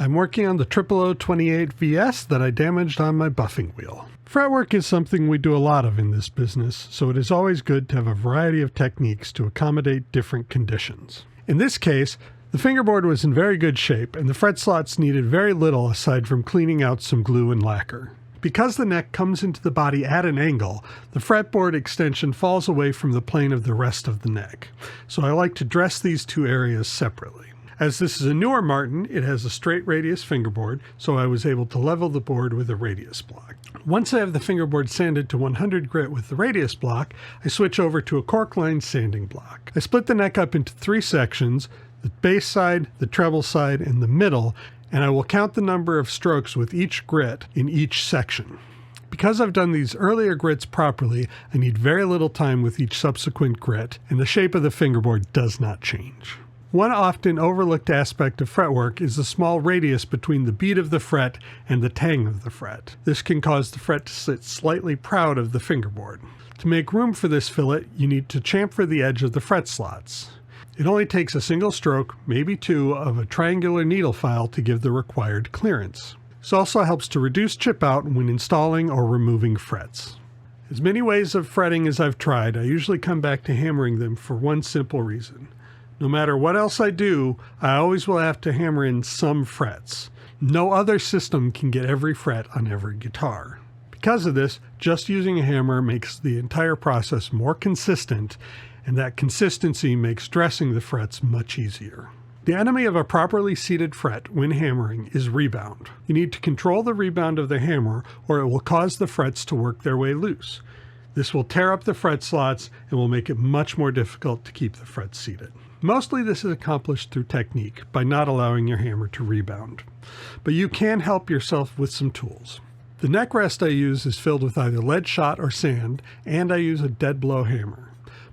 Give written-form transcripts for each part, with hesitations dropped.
I'm working on the 0028 VS that I damaged on my buffing wheel. Fretwork is something we do a lot of in this business, so it is always good to have a variety of techniques to accommodate different conditions. In this case, the fingerboard was in very good shape and the fret slots needed very little aside from cleaning out some glue and lacquer. Because the neck comes into the body at an angle, the fretboard extension falls away from the plane of the rest of the neck, so I like to dress these two areas separately. As this is a newer Martin, it has a straight radius fingerboard, so I was able to level the board with a radius block. Once I have the fingerboard sanded to 100 grit with the radius block, I switch over to a cork line sanding block. I split the neck up into 3 sections, the bass side, the treble side, and the middle, and I will count the number of strokes with each grit in each section. Because I've done these earlier grits properly, I need very little time with each subsequent grit, and the shape of the fingerboard does not change. One often overlooked aspect of fretwork is the small radius between the bead of the fret and the tang of the fret. This can cause the fret to sit slightly proud of the fingerboard. To make room for this fillet, you need to chamfer the edge of the fret slots. It only takes a single stroke, maybe 2, of a triangular needle file to give the required clearance. This also helps to reduce chip out when installing or removing frets. As many ways of fretting as I've tried, I usually come back to hammering them for one simple reason. No matter what else I do, I always will have to hammer in some frets. No other system can get every fret on every guitar. Because of this, just using a hammer makes the entire process more consistent, and that consistency makes dressing the frets much easier. The enemy of a properly seated fret when hammering is rebound. You need to control the rebound of the hammer or it will cause the frets to work their way loose. This will tear up the fret slots and will make it much more difficult to keep the frets seated. Mostly this is accomplished through technique by not allowing your hammer to rebound. But you can help yourself with some tools. The neck rest I use is filled with either lead shot or sand, and I use a dead blow hammer.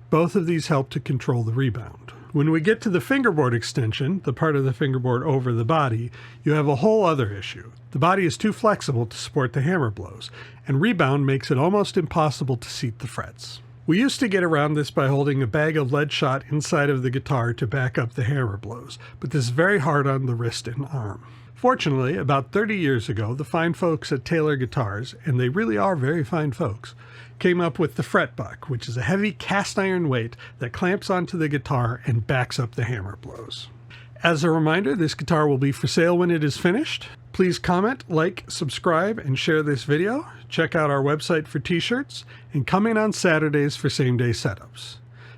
Both of these help to control the rebound. When we get to the fingerboard extension, the part of the fingerboard over the body, you have a whole other issue. The body is too flexible to support the hammer blows, and rebound makes it almost impossible to seat the frets. We used to get around this by holding a bag of lead shot inside of the guitar to back up the hammer blows, but this is very hard on the wrist and arm. Fortunately, about 30 years ago, the fine folks at Taylor Guitars, and they really are very fine folks, came up with the fret buck, which is a heavy cast iron weight that clamps onto the guitar and backs up the hammer blows. As a reminder, this guitar will be for sale when it is finished. Please comment, like, subscribe, and share this video. Check out our website for t-shirts, and come in on Saturdays for same-day setups.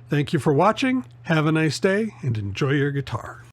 Thank you for watching, have a nice day, and enjoy your guitar.